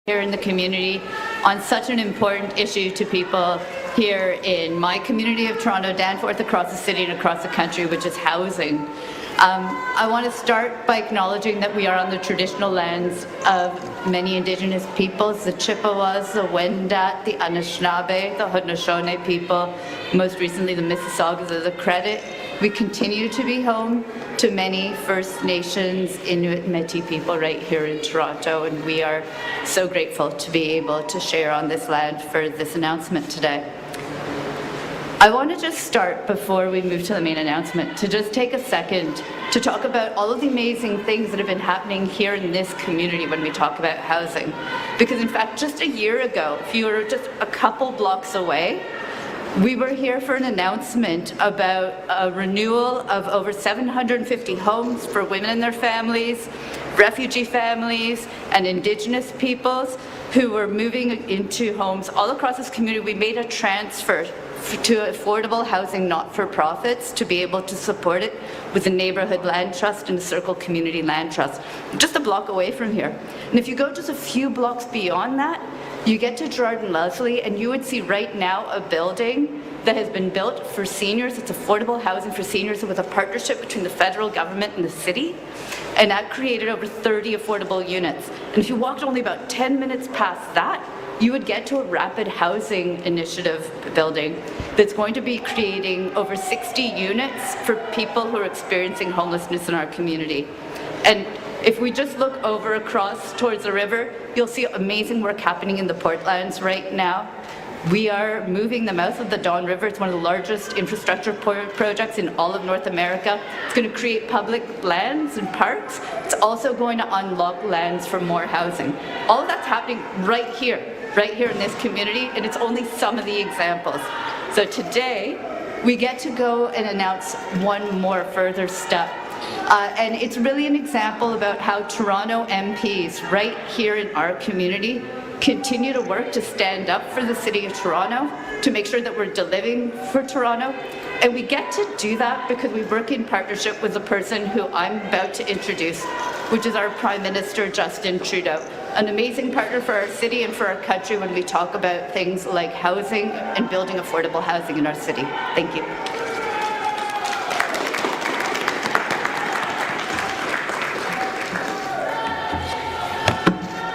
here in the community on such an important issue to people here in my community of Toronto, Danforth, across the city and across the country, which is housing. I want to start by acknowledging that we are on the traditional lands of many Indigenous peoples, the Chippewas, the Wendat, the Anishinaabe, the Haudenosaunee people, most recently the Mississaugas of the Credit. We continue to be home to many First Nations, Inuit, Métis people right here in Toronto, and we are so grateful to be able to share on this land for this announcement today. I want to just start, before we move to the main announcement, to just take a second to talk about all of the amazing things that have been happening here in this community when we talk about housing. Because in fact, just a year ago, if you were just a couple blocks away, we were here for an announcement about a renewal of over 750 homes for women and their families, refugee families, and Indigenous peoples who were moving into homes all across this community. We made a transfer to affordable housing not-for-profits to be able to support it with the Neighbourhood Land Trust and the Circle Community Land Trust, just a block away from here. And if you go just a few blocks beyond that, you get to Gerrard and Leslie, and you would see right now a building that has been built for seniors. It's affordable housing for seniors with a partnership between the federal government and the city, and that created over 30 affordable units. And if you walked only about 10 minutes past that, you would get to a rapid housing initiative building that's going to be creating over 60 units for people who are experiencing homelessness in our community. And if we just look over across towards the river, you'll see amazing work happening in the Portlands right now. We are moving the mouth of the Don River. It's one of the largest infrastructure projects in all of North America. It's going to create public lands and parks. It's also going to unlock lands for more housing. All of that's happening right here in this community, and it's only some of the examples. So today, we get to go and announce one more further step. And it's really an example about how Toronto MPs right here in our community continue to work to stand up for the City of Toronto, to make sure that we're delivering for Toronto. And we get to do that because we work in partnership with the person who I'm about to introduce, which is our Prime Minister, Justin Trudeau, an amazing partner for our city and for our country when we talk about things like housing and building affordable housing in our city. Thank you.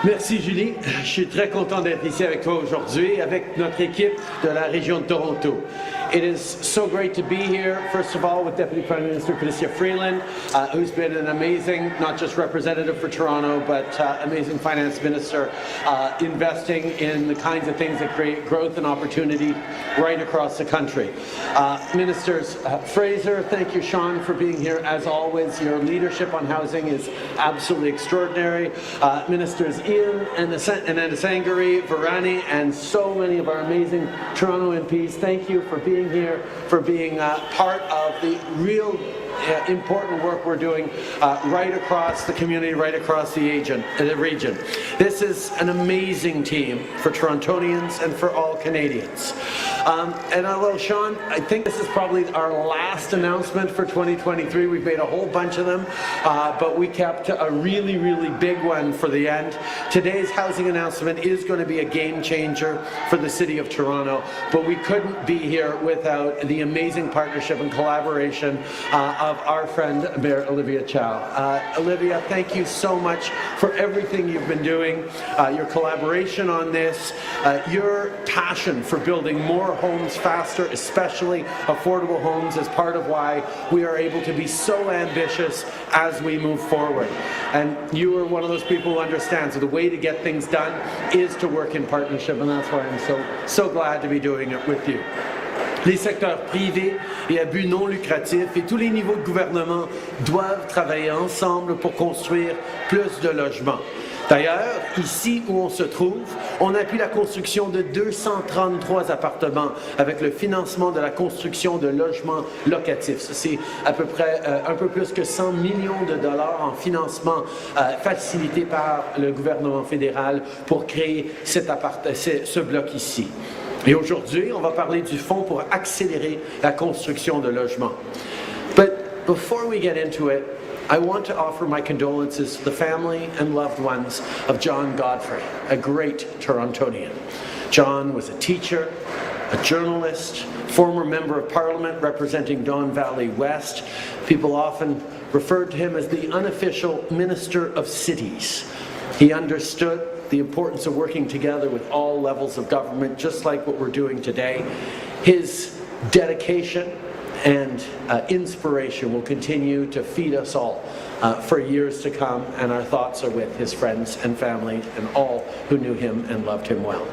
Merci Julie, je suis très content d'être ici avec toi aujourd'hui, avec notre équipe de la région de Toronto. It is so great to be here, first of all, with Deputy Prime Minister Freeland, who's been an amazing, not just representative for Toronto, but amazing finance minister, investing in the kinds of things that create growth and opportunity right across the country. Ministers Fraser, thank you, Sean, for being here as always. Your leadership on housing is absolutely extraordinary. Ministers Ian and Sangari, Varani, and so many of our amazing Toronto MPs, thank you for being here, for being part of the real important work we're doing right across the community, right across the region. This is an amazing team for Torontonians and for all Canadians. And although, Sean, I think this is probably our last announcement for 2023. We've made a whole bunch of them, but we kept a really, really big one for the end. Today's housing announcement is going to be a game changer for the City of Toronto, but we couldn't be here without the amazing partnership and collaboration of our friend Mayor Olivia Chow. Olivia, thank you so much for everything you've been doing, your collaboration on this, your passion for building more homes faster, especially affordable homes, is part of why we are able to be so ambitious as we move forward. And you are one of those people who understands that the way to get things done is to work in partnership, and that's why I'm so glad to be doing it with you. Les secteurs privés et à but non lucratif et tous les niveaux de gouvernement doivent travailler ensemble pour construire plus de logements. D'ailleurs, ici où on se trouve, on appuie la construction de 233 appartements avec le financement de la construction de logements locatifs. C'est à peu près un peu plus que 100 millions de dollars en financement facilité par le gouvernement fédéral pour créer ce bloc ici. Et aujourd'hui, on va parler du fonds pour accélérer la construction de logements. But before we get into it, I want to offer my condolences to the family and loved ones of John Godfrey, a great Torontonian. John was a teacher, a journalist, former member of Parliament representing Don Valley West. People often referred to him as the unofficial Minister of Cities. He understood the importance of working together with all levels of government, just like what we're doing today. His dedication and inspiration will continue to feed us all for years to come, and our thoughts are with his friends and family and all who knew him and loved him well.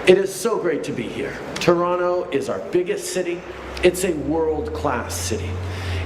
It is so great to be here. Toronto is our biggest city. It's a world-class city.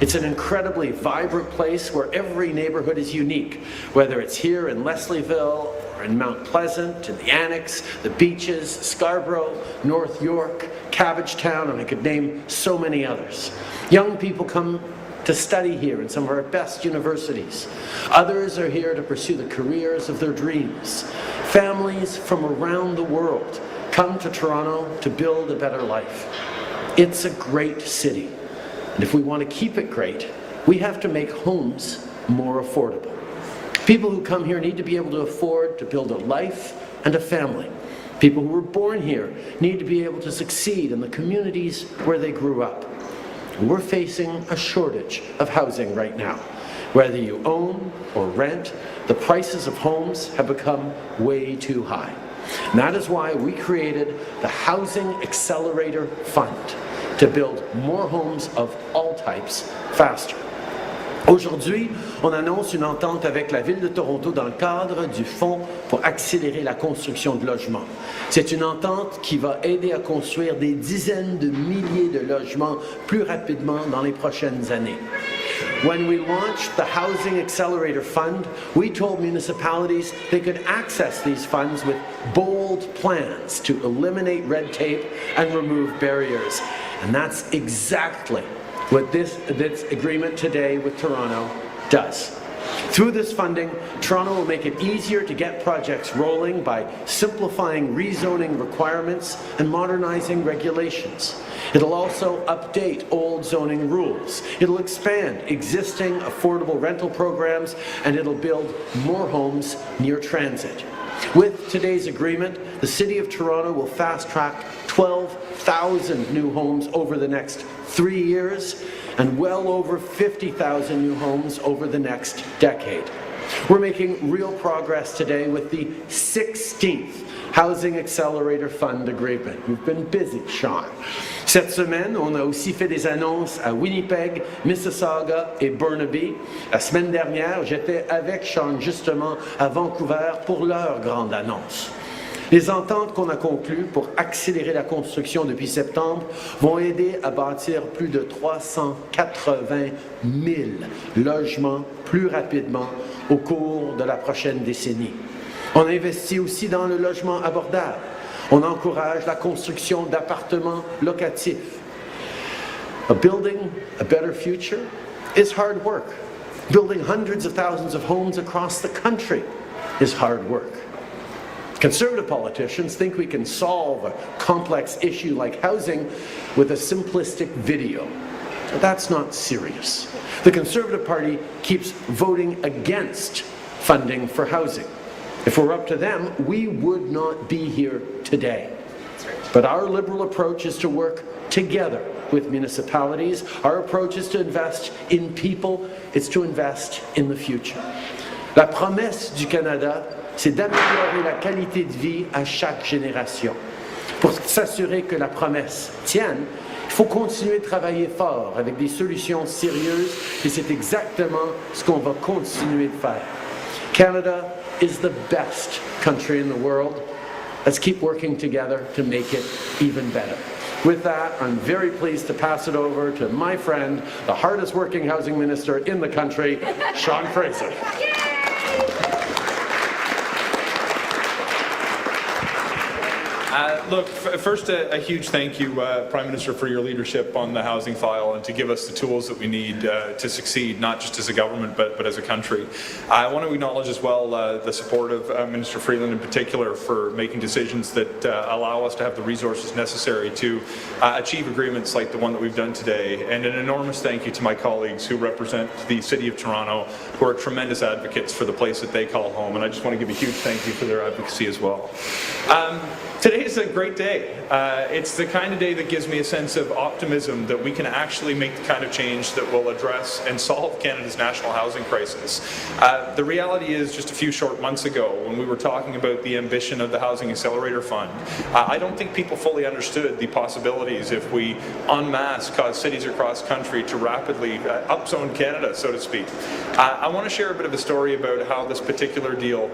It's an incredibly vibrant place where every neighborhood is unique, whether it's here in Leslieville or in Mount Pleasant, in the Annex, the Beaches, Scarborough, North York, Cabbagetown, and I could name so many others. Young people come to study here in some of our best universities. Others are here to pursue the careers of their dreams. Families from around the world come to Toronto to build a better life. It's a great city. And if we want to keep it great, we have to make homes more affordable. People who come here need to be able to afford to build a life and a family. People who were born here need to be able to succeed in the communities where they grew up. We're facing a shortage of housing right now. Whether you own or rent, the prices of homes have become way too high. And that is why we created the Housing Accelerator Fund, to build more homes of all types faster. Aujourd'hui, on annonce une entente avec la Ville de Toronto dans le cadre du Fonds pour accélérer la construction de logements. C'est une entente qui va aider à construire des dizaines de milliers de logements plus rapidement dans les prochaines années. When we launched the Housing Accelerator Fund, we told municipalities they could access these funds with bold plans to eliminate red tape and remove barriers. And that's exactly what this agreement today with Toronto does. Through this funding, Toronto will make it easier to get projects rolling by simplifying rezoning requirements and modernizing regulations. It'll also update old zoning rules. It'll expand existing affordable rental programs, and it'll build more homes near transit. With today's agreement, the City of Toronto will fast-track 12,000 new homes over the next 3 years and well over 50,000 new homes over the next decade. We're making real progress today with the 16th Housing Accelerator Fund Agreement. We've been busy, Sean. Cette semaine, on a aussi fait des annonces à Winnipeg, Mississauga et Burnaby. La semaine dernière, j'étais avec Sean justement à Vancouver pour leur grande annonce. Les ententes qu'on a conclues pour accélérer la construction depuis septembre vont aider à bâtir plus de 380 000 logements plus rapidement au cours de la prochaine décennie. On investit aussi dans le logement abordable. On encourage la construction d'appartements locatifs. Building a better future is hard work. Building hundreds of thousands of homes across the country is hard work. Conservative politicians think we can solve a complex issue like housing with a simplistic video. But that's not serious. The Conservative Party keeps voting against funding for housing. If we're up to them, we would not be here today. But our Liberal approach is to work together with municipalities. Our approach is to invest in people. It's to invest in the future. La promesse du Canada, c'est d'améliorer la qualité de vie à chaque génération. Pour s'assurer que la promesse tienne, il faut continuer de travailler fort avec des solutions sérieuses, et c'est exactement ce qu'on va continuer de faire. Canada is the best country in the world. Let's keep working together to make it even better. With that, I'm very pleased to pass it over to my friend, the hardest working housing minister in the country, Sean Fraser. Look, first, a huge thank you, Prime Minister, for your leadership on the housing file and to give us the tools that we need to succeed, not just as a government, but as a country. I want to acknowledge as well the support of Minister Freeland in particular for making decisions that allow us to have the resources necessary to achieve agreements like the one that we've done today. And an enormous thank you to my colleagues who represent the City of Toronto, who are tremendous advocates for the place that they call home. And I just want to give a huge thank you for their advocacy as well. Today is a great day. It's the kind of day that gives me a sense of optimism that we can actually make the kind of change that will address and solve Canada's national housing crisis. The reality is, just a few short months ago, when we were talking about the ambition of the Housing Accelerator Fund, I don't think people fully understood the possibilities if we en masse cause cities across country to rapidly upzone Canada, so to speak. I want to share a bit of a story about how this particular deal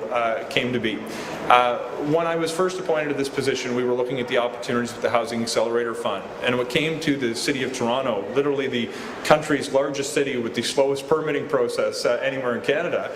came to be. When I was first appointed to this position, we were looking at the opportunities with the Housing Accelerator Fund. And when it came to the City of Toronto, literally the country's largest city with the slowest permitting process anywhere in Canada,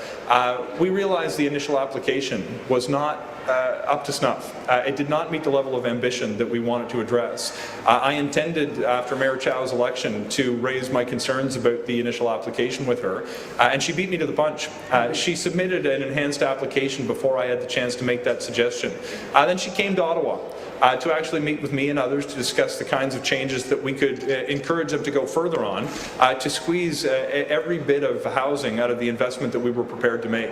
we realized the initial application was not up to snuff. It did not meet the level of ambition that we wanted to address. I intended, after Mayor Chow's election, to raise my concerns about the initial application with her, and she beat me to the punch. She submitted an enhanced application before I had the chance to make that suggestion. Then she came to Ottawa to actually meet with me and others to discuss the kinds of changes that we could encourage them to go further on to squeeze every bit of housing out of the investment that we were prepared to make.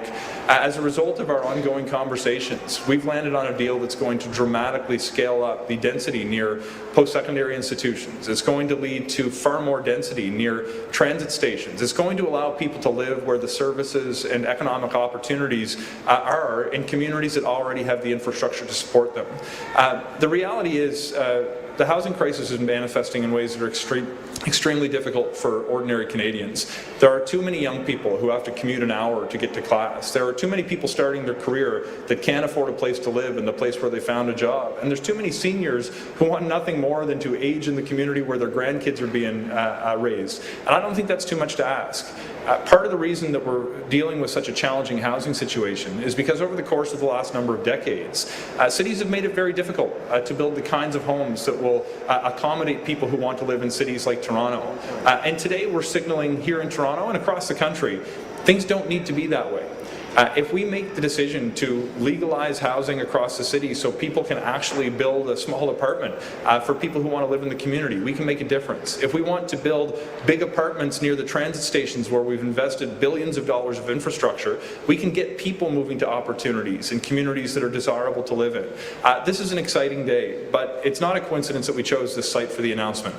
As a result of our ongoing conversations, we've landed on a deal that's going to dramatically scale up the density near post-secondary institutions. It's going to lead to far more density near transit stations. It's going to allow people to live where the services and economic opportunities are in communities that already have the infrastructure to support them. The reality is the housing crisis is manifesting in ways that are extremely difficult for ordinary Canadians. There are too many young people who have to commute an hour to get to class. There are too many people starting their career that can't afford a place to live in the place where they found a job. And there's too many seniors who want nothing more than to age in the community where their grandkids are being raised. And I don't think that's too much to ask. Part of the reason that we're dealing with such a challenging housing situation is because over the course of the last number of decades, cities have made it very difficult to build the kinds of homes that will accommodate people who want to live in cities like Toronto. And today we're signaling here in Toronto and across the country, things don't need to be that way. If we make the decision to legalize housing across the city so people can actually build a small apartment for people who want to live in the community, we can make a difference. If we want to build big apartments near the transit stations where we've invested billions of dollars of infrastructure, we can get people moving to opportunities in communities that are desirable to live in. This is an exciting day, but it's not a coincidence that we chose this site for the announcement.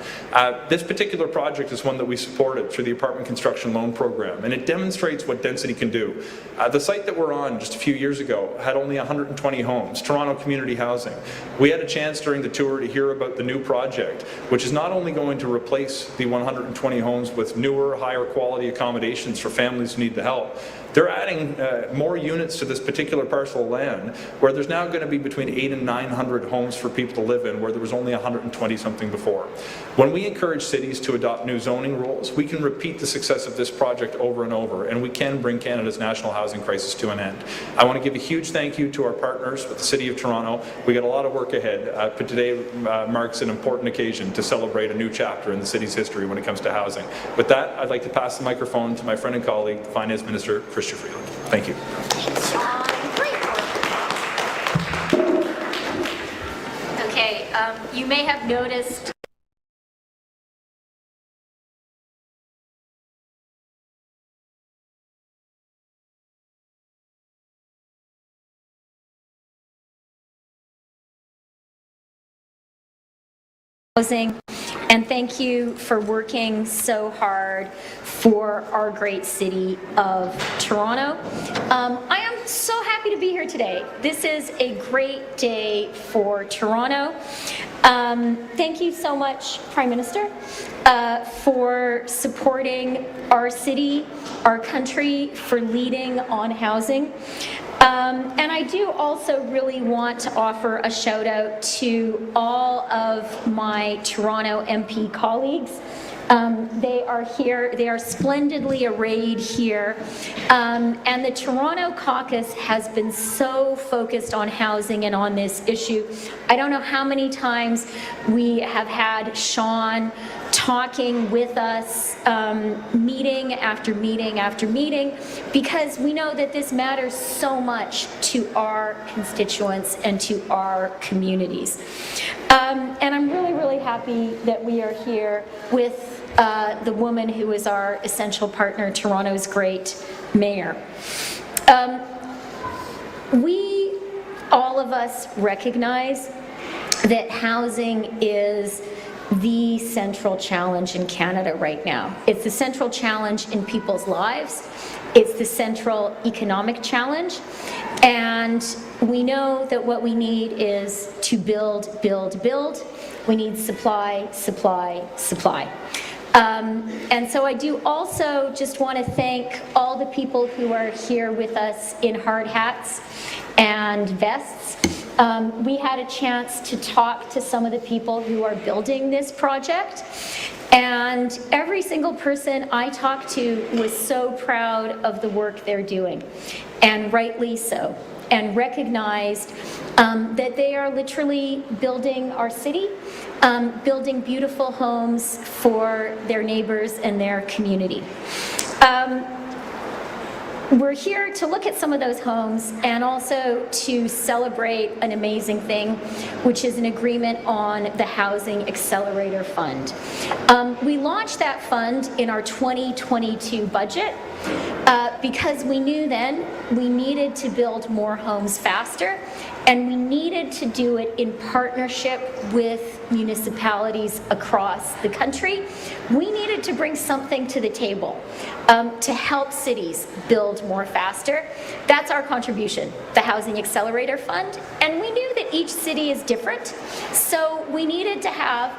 This particular project is one that we supported through the Apartment Construction Loan Program, and it demonstrates what density can do. The site that we're on just a few years ago had only 120 homes, Toronto Community Housing. We had a chance during the tour to hear about the new project, which is not only going to replace the 120 homes with newer, higher quality accommodations for families who need the help. They're adding more units to this particular parcel of land where there's now going to be between 800 and 900 homes for people to live in where there was only 120 something before. When we encourage cities to adopt new zoning rules, we can repeat the success of this project over and over, and we can bring Canada's national housing crisis to an end. I want to give a huge thank you to our partners with the City of Toronto. We got a lot of work ahead, but today marks an important occasion to celebrate a new chapter in the city's history when it comes to housing. With that, I'd like to pass the microphone to my friend and colleague, the Finance Minister, Freeland. Thank you. Okay, you may have noticed and thank you for working so hard for our great city of Toronto. I am so happy to be here today. This is a great day for Toronto. Thank you so much, Prime Minister, for supporting our city, our country, for leading on housing. And I do also really want to offer a shout out to all of my Toronto MP colleagues. They are here, they are splendidly arrayed here. And the Toronto caucus has been so focused on housing and on this issue. I don't know how many times we have had Sean talking with us, meeting after meeting after meeting, because we know that this matters so much to our constituents and to our communities. And I'm really, really happy that we are here with the woman who is our essential partner, Toronto's great mayor. We, all of us, recognize that housing is the central challenge in Canada right now. It's the central challenge in people's lives. It's the central economic challenge. And we know that what we need is to build, build, build. We need supply, supply, supply. And so I do also just want to thank all the people who are here with us in hard hats and vests. We had a chance to talk to some of the people who are building this project, and every single person I talked to was so proud of the work they're doing, and rightly so, and recognized that they are literally building our city, building beautiful homes for their neighbors and their community. We're here to look at some of those homes and also to celebrate an amazing thing, which is an agreement on the Housing Accelerator Fund. We launched that fund in our 2022 budget because we knew then we needed to build more homes faster, and we needed to do it in partnership with municipalities across the country. We needed to bring something to the table to help cities build more faster. That's our contribution, the Housing Accelerator Fund. And we knew that each city is different, so we needed to have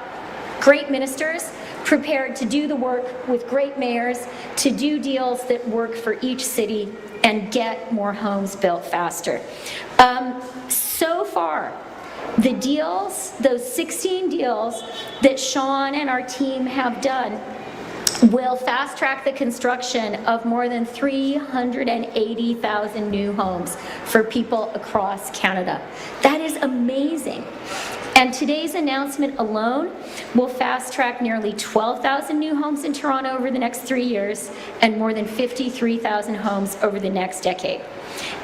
great ministers prepared to do the work with great mayors to do deals that work for each city and get more homes built faster. So far, the deals, those 16 deals that Sean and our team have done, will fast-track the construction of more than 380,000 new homes for people across Canada. That is amazing. And today's announcement alone will fast-track nearly 12,000 new homes in Toronto over the next 3 years and more than 53,000 homes over the next decade.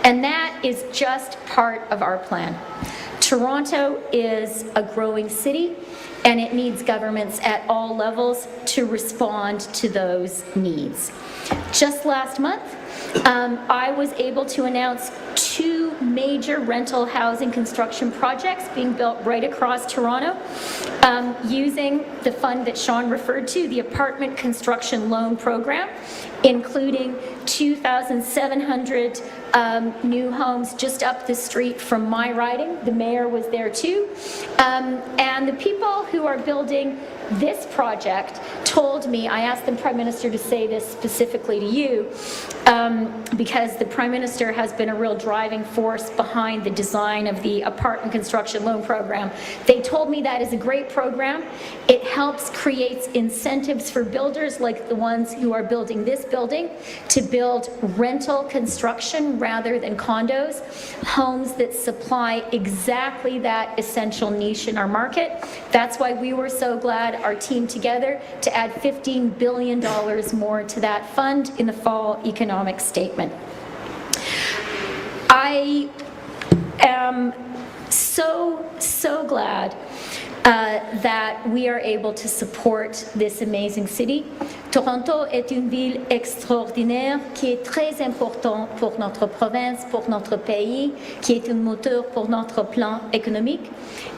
And that is just part of our plan. Toronto is a growing city, and it needs governments at all levels to respond to those needs. Just last month, I was able to announce 2 major rental housing construction projects being built right across Toronto using the fund that Sean referred to, the Apartment Construction Loan Program, including 2,700 new homes just up the street from my riding. The mayor was there too. And the people who are building this project told me, I asked the Prime Minister to say this specifically to you, because the Prime Minister has been a real driving force behind the design of the Apartment Construction Loan Program. They told me that is a great program. It helps create incentives for builders like the ones who are building this building to build rental construction rather than condos, homes that supply exactly that essential niche in our market. That's why we were so glad, our team together, to add $15 billion more to that fund in the fall economic statement. I am so glad that we are able to support this amazing city. Toronto est une ville extraordinaire qui est très importante pour notre province, pour notre pays, qui est un moteur pour notre plan économique.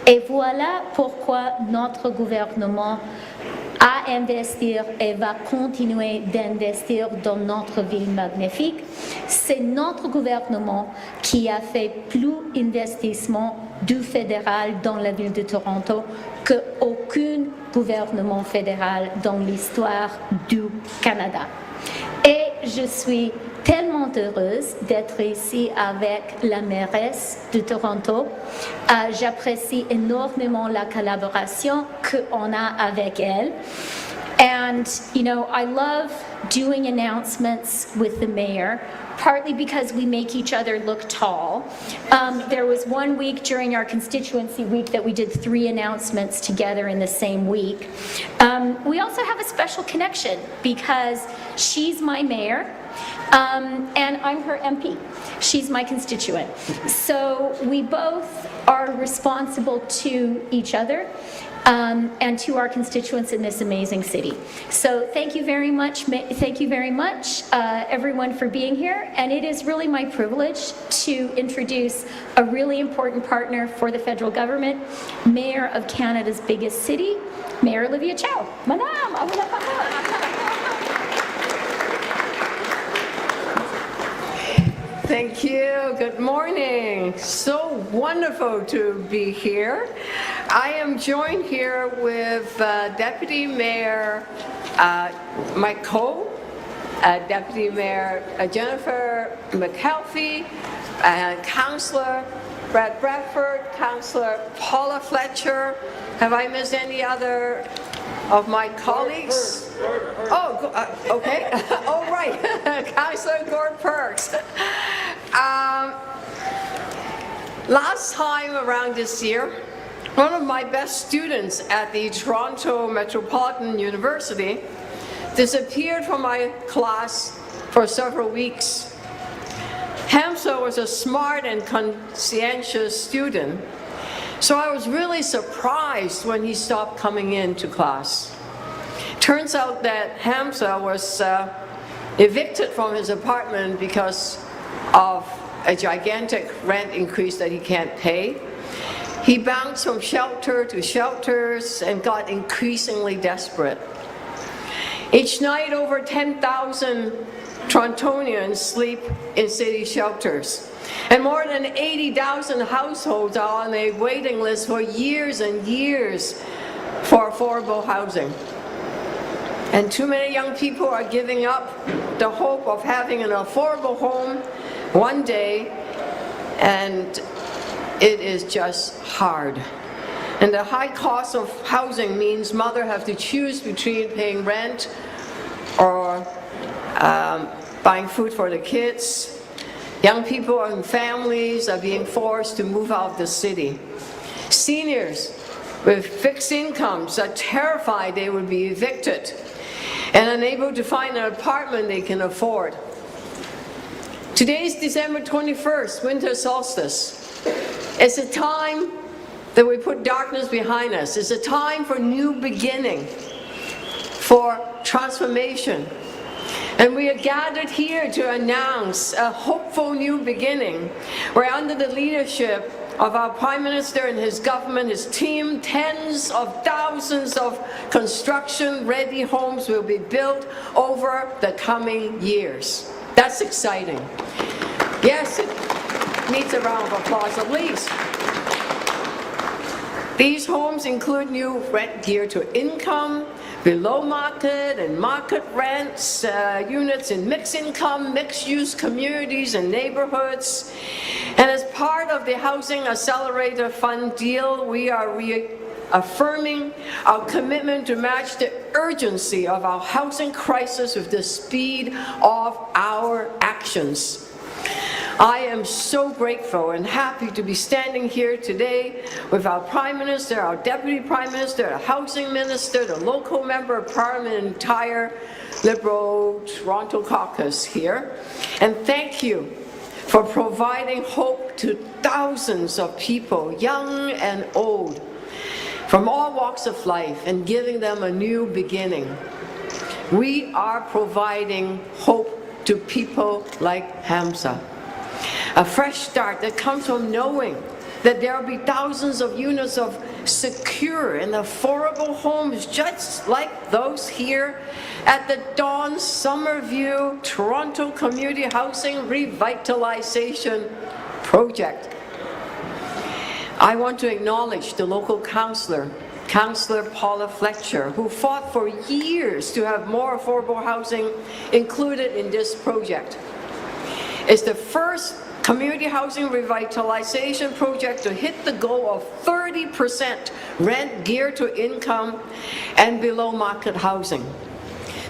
Et voilà pourquoi notre gouvernement a investi et va continuer d'investir dans notre ville magnifique. C'est notre gouvernement qui a fait plus d'investissements du fédéral dans la ville de Toronto qu'aucun gouvernement fédéral dans l'histoire du Canada. Et je suis tellement heureuse d'être ici avec la mairesse de Toronto. J'apprécie énormément la collaboration qu'on a avec elle. And, you know, I love doing announcements with the mayor, partly because we make each other look tall. There was one week during our constituency week that we did 3 announcements together in the same week. We also have a special connection because she's my mayor, and I'm her MP. She's my constituent. So we both are responsible to each other and to our constituents in this amazing city. So thank you very much, everyone, for being here. And it is really my privilege to introduce a really important partner for the federal government, Mayor of Canada's biggest city, Mayor Olivia Chow. Madame, Thank you. Good morning. So wonderful to be here. I am joined here with Deputy Mayor Mike Cole, Deputy Mayor Jennifer McKelvey, Councillor Brad Bradford, Councillor Paula Fletcher. Have I missed any other of my colleagues? Okay. Oh, right. Councillor Gord Perks. Last time around this year, one of my best students at the Toronto Metropolitan University disappeared from my class for several weeks. Hamza was a smart and conscientious student, so I was really surprised when he stopped coming into class. Turns out that Hamza was evicted from his apartment because of a gigantic rent increase that he can't pay. He bounced from shelter to shelters and got increasingly desperate. Each night, over 10,000 Torontonians sleep in city shelters, and more than 80,000 households are on a waiting list for years and years for affordable housing. And too many young people are giving up the hope of having an affordable home one day, and it is just hard. And the high cost of housing means mothers have to choose between paying rent or buying food for the kids. Young people and families are being forced to move out of the city. Seniors with fixed incomes are terrified they will be evicted and unable to find an apartment they can afford. Today is December 21st, winter solstice. It's a time that we put darkness behind us. It's a time for new beginning, for transformation. And we are gathered here to announce a hopeful new beginning, where under the leadership of our Prime Minister and his government, his team, tens of thousands of construction-ready homes will be built over the coming years. That's exciting. Yes, it needs a round of applause at least. These homes include new rent geared to income, below market and market rents, units in mixed income, mixed use communities and neighborhoods. And as part of the Housing Accelerator Fund deal, we are reaffirming our commitment to match the urgency of our housing crisis with the speed of our actions. I am so grateful and happy to be standing here today with our Prime Minister, our Deputy Prime Minister, our Housing Minister, the local Member of Parliament, and entire Liberal Toronto caucus here. And thank you for providing hope to thousands of people, young and old, from all walks of life, and giving them a new beginning. We are providing hope to people like Hamza. A fresh start that comes from knowing that there will be thousands of units of secure and affordable homes just like those here at the Dawn Summerview Toronto Community Housing Revitalization Project. I want to acknowledge the local councillor, Councillor Paula Fletcher, who fought for years to have more affordable housing included in this project. It's the first community housing revitalization project to hit the goal of 30% rent geared to income and below market housing.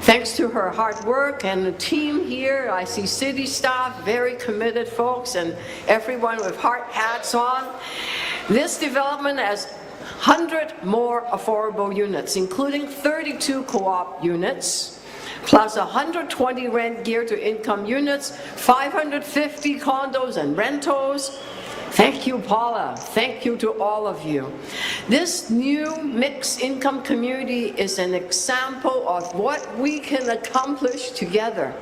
Thanks to her hard work and the team here, I see city staff, very committed folks, and everyone with hard hats on. This development has 100 more affordable units, including 32 co-op units, plus 120 rent geared to income units, 550 condos and rentals. Thank you, Paula. Thank you to all of you. This new mixed income community is an example of what we can accomplish together.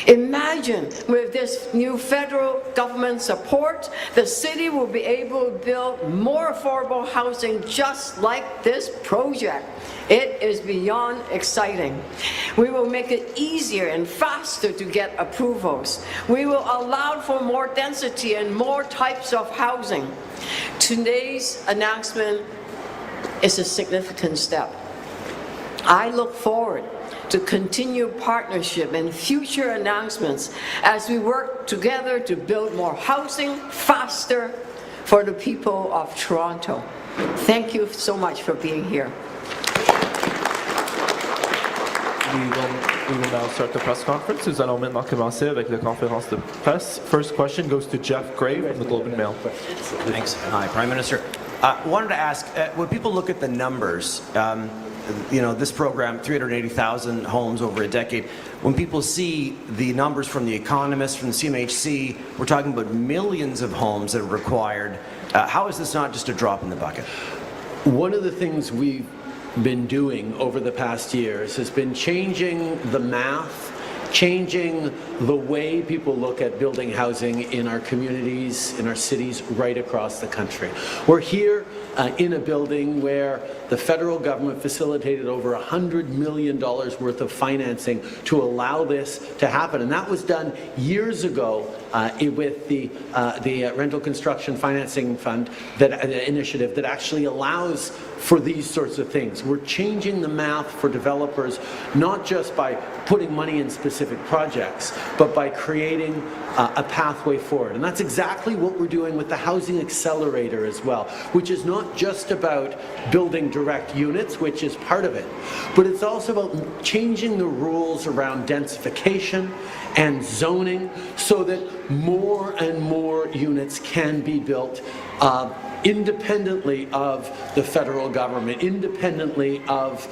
Imagine with this new federal government support, the city will be able to build more affordable housing just like this project. It is beyond exciting. We will make it easier and faster to get approvals. We will allow for more density and more types of housing. Today's announcement is a significant step. I look forward to continue partnership and future announcements as we work together to build more housing faster for the people of Toronto. Thank you so much for being here. We will now start the press conference. Nous allons maintenant commencer avec la conférence de presse. First question goes to Jeff Gray from the Globe and Mail. Thanks. Hi, Prime Minister. Wanted to ask, when people look at the numbers, you know, this program, 380,000 homes over a decade, when people see the numbers from The Economist, from the CMHC, we're talking about millions of homes that are required. How is this not just a drop in the bucket? One of the things we've been doing over the past years has been changing the math, changing the way people look at building housing in our communities, in our cities, right across the country. We're here in a building where the federal government facilitated over $100 million worth of financing to allow this to happen. And that was done years ago with the Rental Construction Financing Fund initiative that actually allows for these sorts of things. We're changing the math for developers, not just by putting money in specific projects, but by creating a pathway forward. And that's exactly what we're doing with the Housing Accelerator as well, which is not just about building direct units, which is part of it, but it's also about changing the rules around densification and zoning so that more and more units can be built independently of the federal government, independently of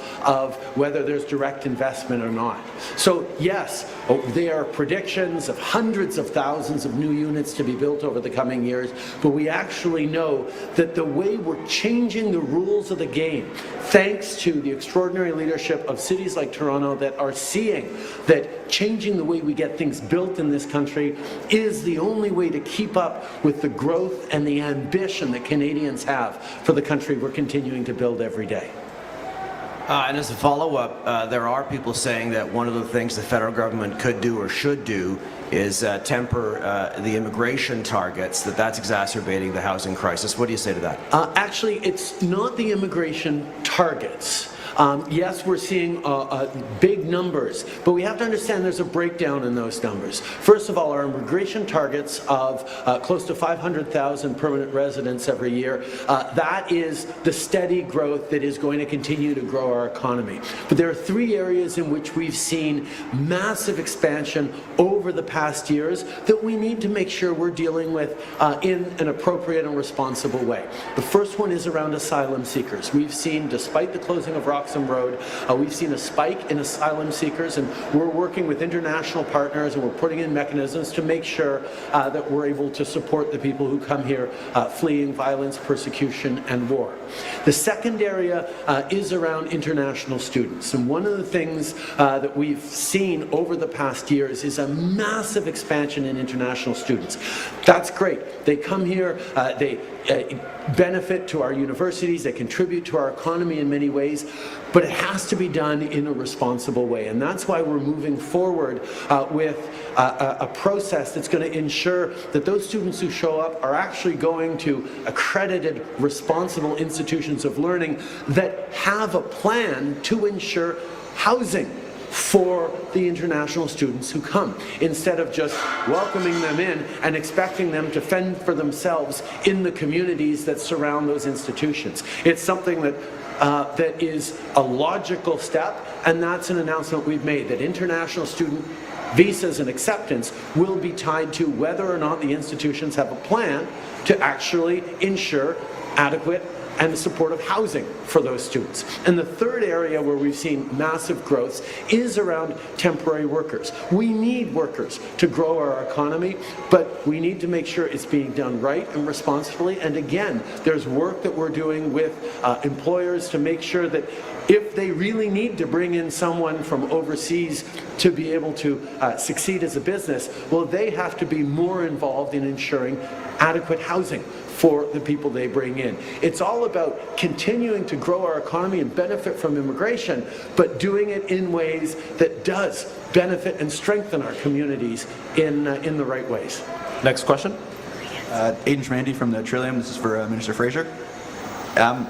whether there's direct investment or not. So yes, there are predictions of hundreds of thousands of new units to be built over the coming years, but we actually know that the way we're changing the rules of the game, thanks to the extraordinary leadership of cities like Toronto that are seeing that changing the way we get things built in this country is the only way to keep up with the growth and the ambition that Canadians have for the country we're continuing to build every day. And as a follow-up, there are people saying that one of the things the federal government could do or should do is temper the immigration targets, that's exacerbating the housing crisis. What do you say to that? Actually, it's not the immigration targets. Yes, we're seeing big numbers, but we have to understand there's a breakdown in those numbers. First of all, our immigration targets of close to 500,000 permanent residents every year, that is the steady growth that is going to continue to grow our economy. But there are three areas in which we've seen massive expansion over the past years that we need to make sure we're dealing with in an appropriate and responsible way. The first one is around asylum seekers. We've seen, despite the closing of Roxham Road, we've seen a spike in asylum seekers, and we're working with international partners and we're putting in mechanisms to make sure that we're able to support the people who come here fleeing violence, persecution, and war. The second area is around international students, and one of the things that we've seen over the past years is a massive expansion in international students. That's great. They come here, they benefit to our universities, they contribute to our economy in many ways, but it has to be done in a responsible way. And that's why we're moving forward with a process that's going to ensure that those students who show up are actually going to accredited, responsible institutions of learning that have a plan to ensure housing for the international students who come, instead of just welcoming them in and expecting them to fend for themselves in the communities that surround those institutions. It's something that that is a logical step, and that's an announcement we've made, that international student visas and acceptance will be tied to whether or not the institutions have a plan to actually ensure adequate and supportive housing for those students. And the third area where we've seen massive growth is around temporary workers. We need workers to grow our economy, but we need to make sure it's being done right and responsibly. And again, there's work that we're doing with employers to make sure that if they really need to bring in someone from overseas to be able to succeed as a business, well, they have to be more involved in ensuring adequate housing for the people they bring in. It's all about continuing to grow our economy and benefit from immigration, but doing it in ways that does benefit and strengthen our communities in the right ways. Next question. Aidan Schmandy from the Trillium. This is for Minister Fraser.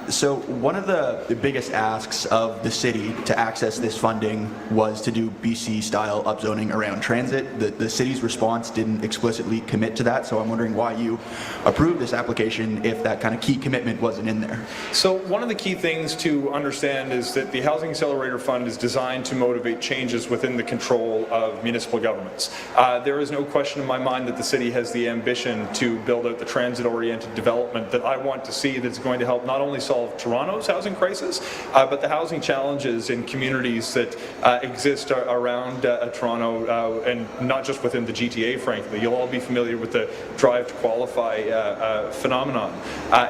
So one of the biggest asks of the city to access this funding was to do BC-style upzoning around transit. The city's response didn't explicitly commit to that, so I'm wondering why you approved this application if that kind of key commitment wasn't in there. So one of the key things to understand is that the Housing Accelerator Fund is designed to motivate changes within the control of municipal governments. There is no question in my mind that the city has the ambition to build out the transit-oriented development that I want to see that's going to help not only solve Toronto's housing crisis, but the housing challenges in communities that exist around Toronto, and not just within the GTA, frankly. You'll all be familiar with the Drive to Qualify phenomenon.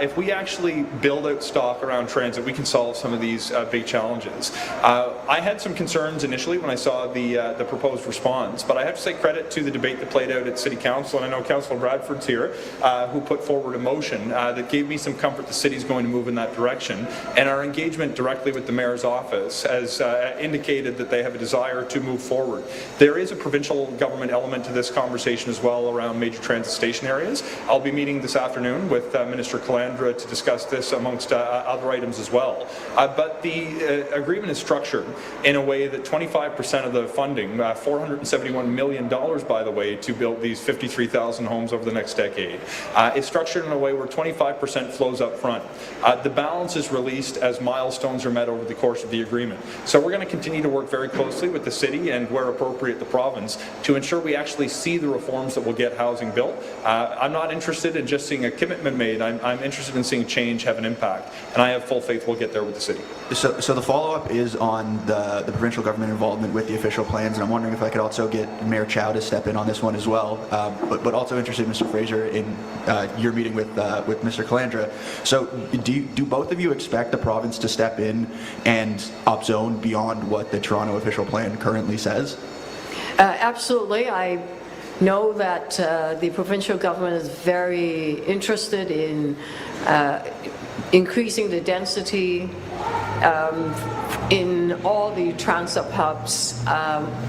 If we actually build out stock around transit, we can solve some of these big challenges. I had some concerns initially when I saw the proposed response, but I have to say credit to the debate that played out at City Council, and I know Councillor Bradford's here, who put forward a motion that gave me some comfort the city's going to move in that direction, and our engagement directly with the Mayor's office has indicated that they have a desire to move forward. There is a provincial government element to this conversation as well around major transit station areas. I'll be meeting this afternoon with Minister Calandra to discuss this amongst other items as well. But the agreement is structured in a way that 25% of the funding, $471 million by the way, to build these 53,000 homes over the next decade, is structured in a way where 25% flows up front. The balance is released as milestones are met over the course of the agreement. So we're going to continue to work very closely with the city and, where appropriate, the province to ensure we actually see the reforms that will get housing built. I'm not interested in just seeing a commitment made. I'm interested in seeing change have an impact, and I have full faith we'll get there with the city. So the follow-up is on the provincial government involvement with the official plans, and I'm wondering if I could also get Mayor Chow to step in on this one as well, but also interested, Mr. Fraser, in your meeting with Mr. Calandra. So do both of you expect the province to step in and upzone beyond what the Toronto official plan currently says? Absolutely. I know that the provincial government is very interested in increasing the density in all the transit hubs.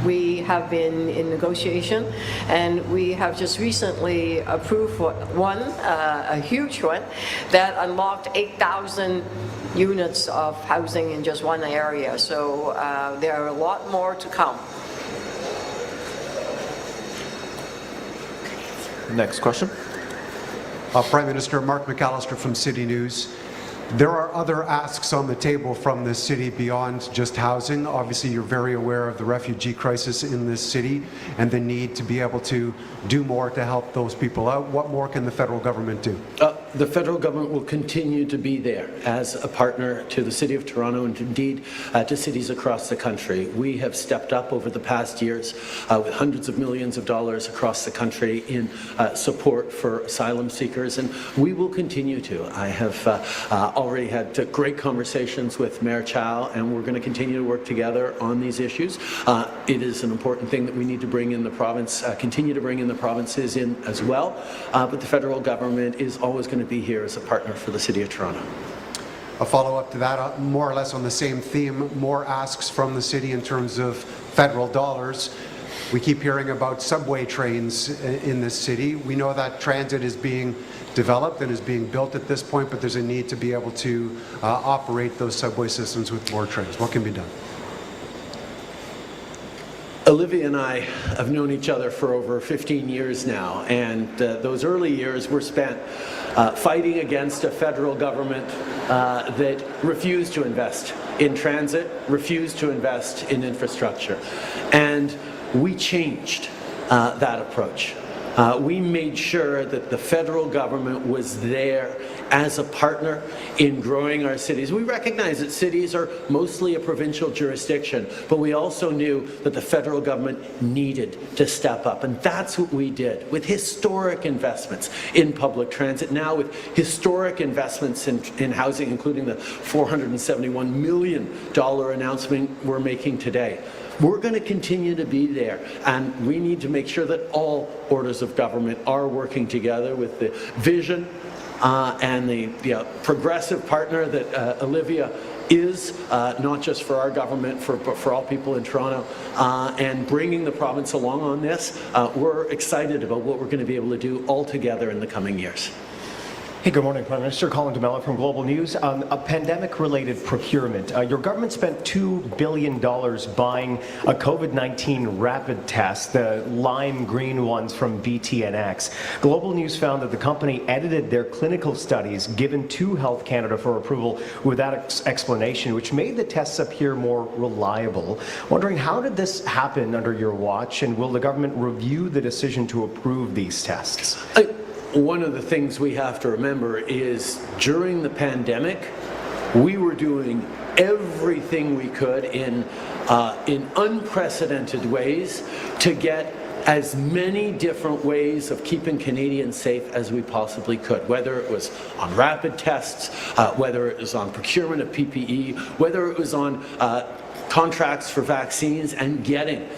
We have been in negotiation, and we have just recently approved one, a huge one, that unlocked 8,000 units of housing in just one area. So there are a lot more to come. Next question. Prime Minister Mark McAllister from City News. There are other asks on the table from the city beyond just housing. Obviously, you're very aware of the refugee crisis in this city and the need to be able to do more to help those people out. What more can the federal government do? The federal government will continue to be there as a partner to the City of Toronto and indeed to cities across the country. We have stepped up over the past years with hundreds of millions of dollars across the country in support for asylum seekers, and we will continue to. I have already had great conversations with Mayor Chow, and we're going to continue to work together on these issues. It is an important thing that we need to bring in the province, continue to bring in the provinces in as well, but the federal government is always going to be here as a partner for the City of Toronto. A follow-up to that, more or less on the same theme, more asks from the city in terms of federal dollars. We keep hearing about subway trains in this city. We know that transit is being developed and is being built at this point, but there's a need to be able to operate those subway systems with more trains. What can be done? Olivia and I have known each other for over 15 years now, and those early years were spent fighting against a federal government that refused to invest in transit, refused to invest in infrastructure. And we changed that approach. We made sure that the federal government was there as a partner in growing our cities. We recognize that cities are mostly a provincial jurisdiction, but we also knew that the federal government needed to step up, and that's what we did with historic investments in public transit, now with historic investments in housing, including the $471 million announcement we're making today. We're going to continue to be there, and we need to make sure that all orders of government are working together with the vision and the progressive partner that Olivia is, not just for our government, but for all people in Toronto, and bringing the province along on this. We're excited about what we're going to be able to do all together in the coming years. Hey, good morning, Prime Minister. Colin DeMello from Global News. A pandemic-related procurement. Your government spent $2 billion buying a COVID-19 rapid test, the lime green ones from BTNX. Global News found that the company edited their clinical studies given to Health Canada for approval without explanation, which made the tests appear more reliable. Wondering, how did this happen under your watch, and will the government review the decision to approve these tests? One of the things we have to remember is during the pandemic, we were doing everything we could in unprecedented ways to get as many different ways of keeping Canadians safe as we possibly could, whether it was on rapid tests, whether it was on procurement of PPE, whether it was on contracts for vaccines and getting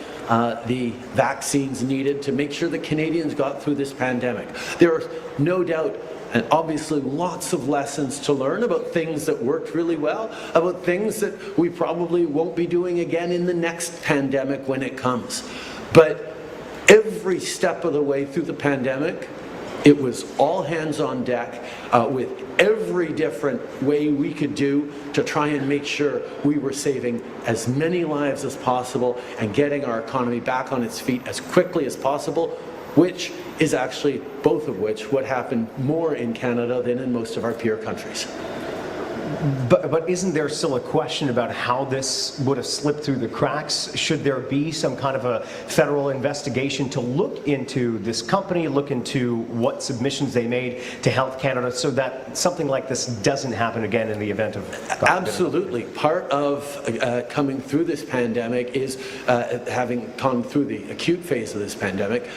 the vaccines needed to make sure that Canadians got through this pandemic. There are no doubt and obviously lots of lessons to learn about things that worked really well, about things that we probably won't be doing again in the next pandemic when it comes. But every step of the way through the pandemic, it was all hands on deck with every different way we could do to try and make sure we were saving as many lives as possible and getting our economy back on its feet as quickly as possible, which is actually, both of which, what happened more in Canada than in most of our peer countries. But isn't there still a question about how this would have slipped through the cracks? Should there be some kind of a federal investigation to look into this company, look into what submissions they made to Health Canada so that something like this doesn't happen again in the event of... Absolutely. Part of coming through this pandemic is, having gone through the acute phase of this pandemic,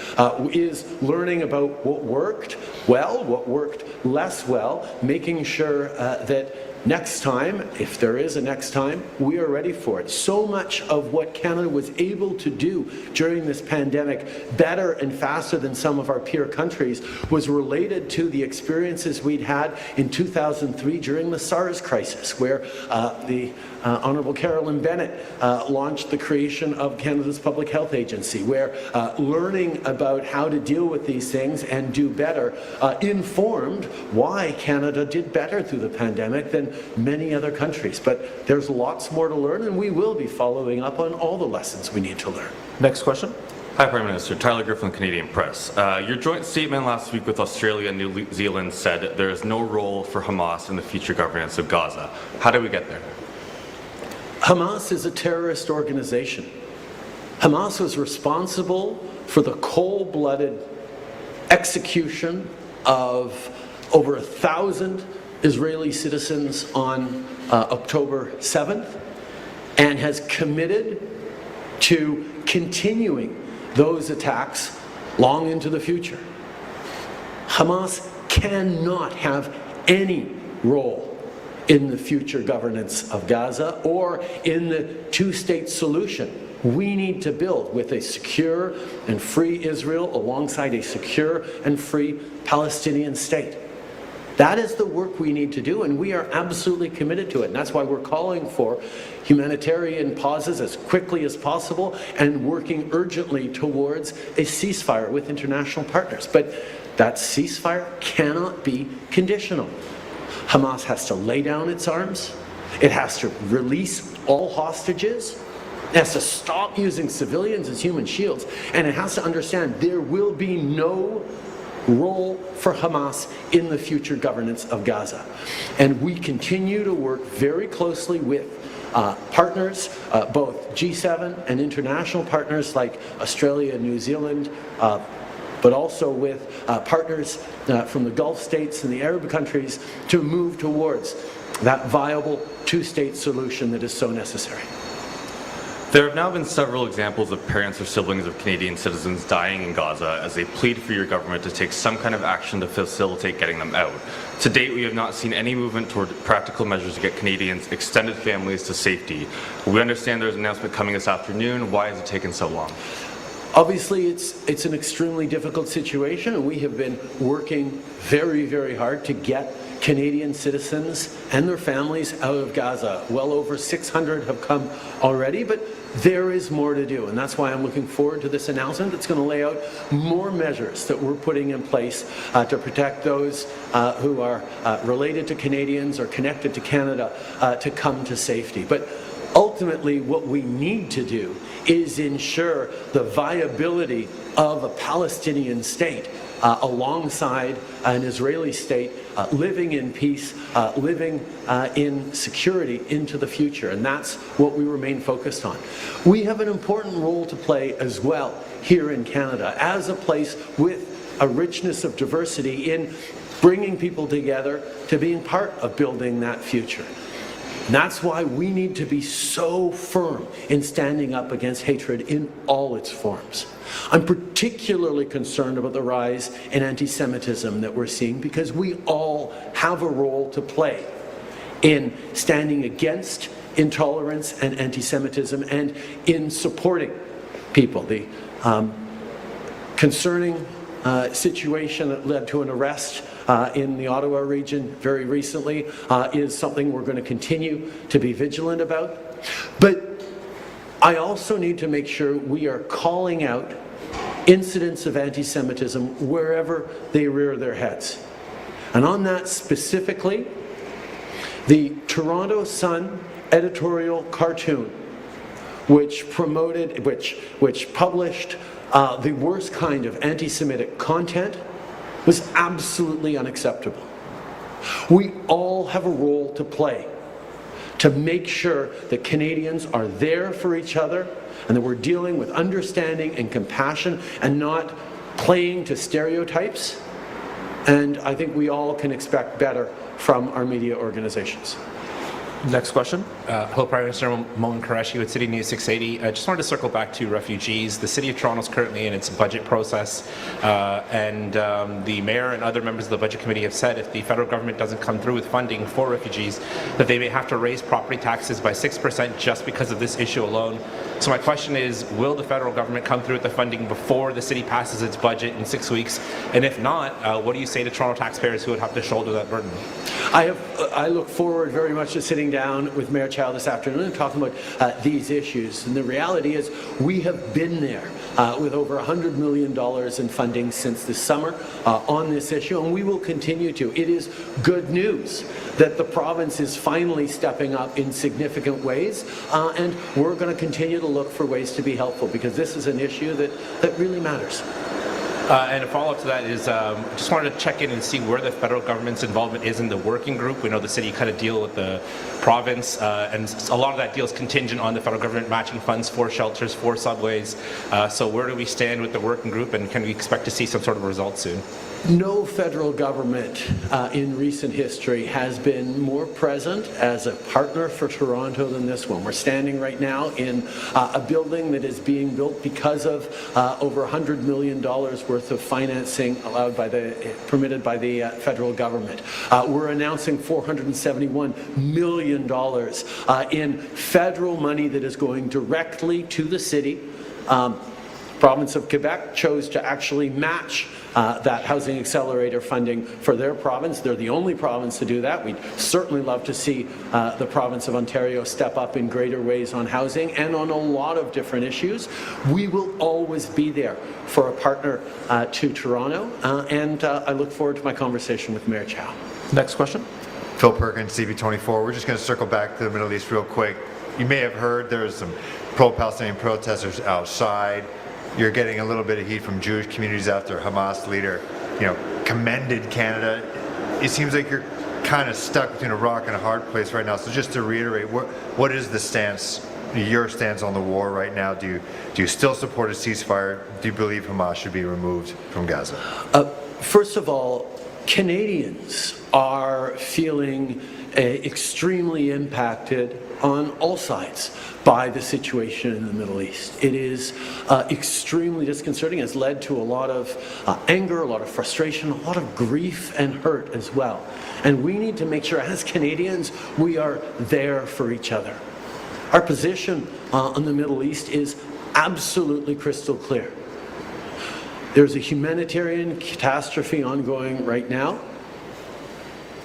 is learning about what worked well, what worked less well, making sure that next time, if there is a next time, we are ready for it. So much of what Canada was able to do during this pandemic, better and faster than some of our peer countries, was related to the experiences we'd had in 2003 during the SARS crisis, where the Honourable Carolyn Bennett launched the creation of Canada's Public Health Agency, where learning about how to deal with these things and do better informed why Canada did better through the pandemic than many other countries. But there's lots more to learn, and we will be following up on all the lessons we need to learn. Next question. Hi, Prime Minister. Tyler Griffin, Canadian Press. Your joint statement last week with Australia and New Zealand said there is no role for Hamas in the future governance of Gaza. How do we get there? Hamas is a terrorist organization. Hamas was responsible for the cold-blooded execution of over 1,000 Israeli citizens on October 7th, and has committed to continuing those attacks long into the future. Hamas cannot have any role in the future governance of Gaza or in the two-state solution we need to build with a secure and free Israel alongside a secure and free Palestinian state. That is the work we need to do, and we are absolutely committed to it. And that's why we're calling for humanitarian pauses as quickly as possible and working urgently towards a ceasefire with international partners. But that ceasefire cannot be conditional. Hamas has to lay down its arms. It has to release all hostages. It has to stop using civilians as human shields, and it has to understand there will be no role for Hamas in the future governance of Gaza. And we continue to work very closely with partners, both G7 and international partners like Australia and New Zealand, but also with partners from the Gulf states and the Arab countries to move towards that viable two-state solution that is so necessary. There have now been several examples of parents or siblings of Canadian citizens dying in Gaza as they plead for your government to take some kind of action to facilitate getting them out. To date, we have not seen any movement toward practical measures to get Canadians' extended families to safety. We understand there's an announcement coming this afternoon. Why has it taken so long? Obviously, it's an extremely difficult situation, and we have been working very, very hard to get Canadian citizens and their families out of Gaza. Well over 600 have come already, but there is more to do, and that's why I'm looking forward to this announcement that's going to lay out more measures that we're putting in place to protect those who are related to Canadians or connected to Canada to come to safety. But ultimately, what we need to do is ensure the viability of a Palestinian state alongside an Israeli state, living in peace, living in security into the future. And that's what we remain focused on. We have an important role to play as well here in Canada as a place with a richness of diversity in bringing people together to being part of building that future. And that's why we need to be so firm in standing up against hatred in all its forms. I'm particularly concerned about the rise in anti-Semitism that we're seeing because we all have a role to play in standing against intolerance and anti-Semitism and in supporting people. The concerning situation that led to an arrest in the Ottawa region very recently is something we're going to continue to be vigilant about. But I also need to make sure we are calling out incidents of anti-Semitism wherever they rear their heads. And on that specifically, the Toronto Sun editorial cartoon, which published the worst kind of anti-Semitic content, was absolutely unacceptable. We all have a role to play to make sure that Canadians are there for each other and that we're dealing with understanding and compassion and not playing to stereotypes. And I think we all can expect better from our media organizations. Next question. Hello, Prime Minister. Mohan Qureshi with City News 680. I just wanted to circle back to refugees. The City of Toronto is currently in its budget process, and the Mayor and other members of the Budget Committee have said if the federal government doesn't come through with funding for refugees, that they may have to raise property taxes by 6% just because of this issue alone. So my question is, will the federal government come through with the funding before the city passes its budget in 6 weeks? And if not, what do you say to Toronto taxpayers who would have to shoulder that burden? I look forward very much to sitting down with Mayor Chow this afternoon and talking about these issues. And the reality is we have been there with over $100 million in funding since this summer on this issue, and we will continue to. It is good news that the province is finally stepping up in significant ways, and we're going to continue to look for ways to be helpful because this is an issue that really matters. And a follow-up to that is, just wanted to check in and see where the federal government's involvement is in the working group. We know the city kind of deal with the province, and a lot of that deal is contingent on the federal government matching funds for shelters, for subways. So where do we stand with the working group, and can we expect to see some sort of result soon? No federal government in recent history has been more present as a partner for Toronto than this one. We're standing right now in a building that is being built because of over $100 million worth of financing permitted by the federal government. We're announcing $471 million in federal money that is going directly to the city. Province of Quebec chose to actually match that housing accelerator funding for their province. They're the only province to do that. We'd certainly love to see the province of Ontario step up in greater ways on housing and on a lot of different issues. We will always be there for a partner to Toronto, and I look forward to my conversation with Mayor Chow. Next question. Phil Perkins, CB24. We're just going to circle back to the Middle East real quick. You may have heard there's some pro-Palestinian protesters outside. You're getting a little bit of heat from Jewish communities after Hamas leader, commended Canada. It seems like you're kind of stuck between a rock and a hard place right now. So just to reiterate, what is the stance, your stance on the war right now? Do you still support a ceasefire? Do you believe Hamas should be removed from Gaza? First of all, Canadians are feeling extremely impacted on all sides by the situation in the Middle East. It is extremely disconcerting. It's led to a lot of anger, a lot of frustration, a lot of grief and hurt as well. And we need to make sure as Canadians we are there for each other. Our position on the Middle East is absolutely crystal clear. There's a humanitarian catastrophe ongoing right now.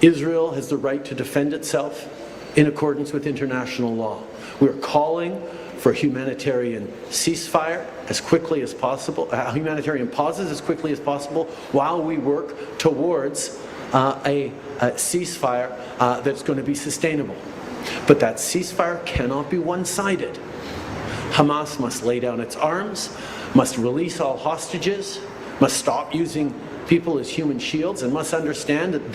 Israel has the right to defend itself in accordance with international law. We're calling for humanitarian ceasefire as quickly as possible, humanitarian pauses as quickly as possible, while we work towards a ceasefire that's going to be sustainable. But that ceasefire cannot be one-sided. Hamas must lay down its arms, must release all hostages, must stop using people as human shields, and must understand that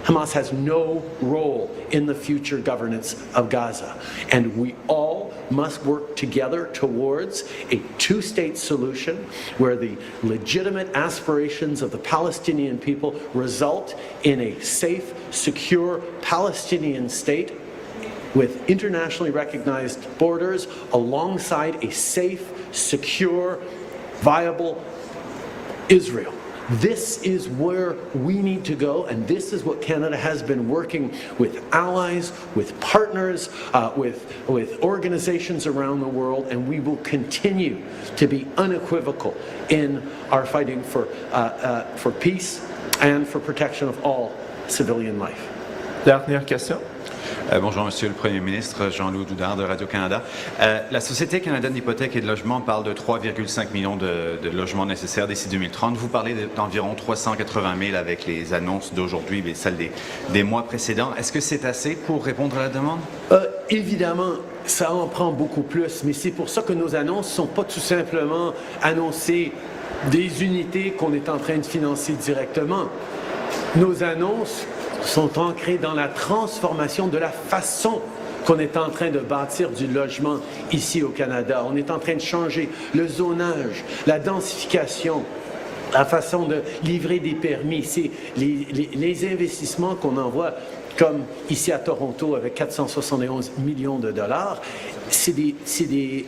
Hamas has no role in the future governance of Gaza. And we all must work together towards a two-state solution where the legitimate aspirations of the Palestinian people result in a safe, secure Palestinian state with internationally recognized borders alongside a safe, secure, viable Israel. This is where we need to go, and this is what Canada has been working with allies, with partners, with organizations around the world, and we will continue to be unequivocal in our fighting for peace and for protection of all civilian life. Dernière question. Bonjour, Monsieur le Premier ministre, Jean-Loup Doudard de Radio-Canada. La Société canadienne d'hypothèques et de logement parle de 3,5 millions de logements nécessaires d'ici 2030. Vous parlez d'environ 380 000 avec les annonces d'aujourd'hui et celles des mois précédents. Est-ce que c'est assez pour répondre à la demande? Évidemment, ça en prend beaucoup plus, mais c'est pour ça que nos annonces ne sont pas tout simplement annoncer des unités qu'on est en train de financer directement. Nos annonces sont ancrés dans la transformation de la façon qu'on est en train de bâtir du logement ici au Canada. On est en train de changer le zonage, la densification, la façon de livrer des permis. C'est les investissements qu'on envoie, comme ici à Toronto avec 471 millions de dollars. C'est des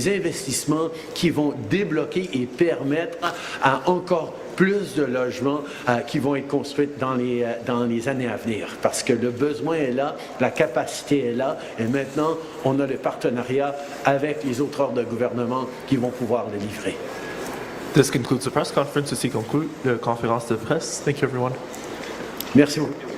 investissements qui vont débloquer et permettre à encore plus de logements qui vont être construits dans les années à venir. Parce que le besoin est là, la capacité est là, et maintenant, on a le partenariat avec les autres ordres de gouvernement qui vont pouvoir le livrer. This concludes the press conference. Ceci conclut la conférence de presse. Thank you, everyone. Merci beaucoup.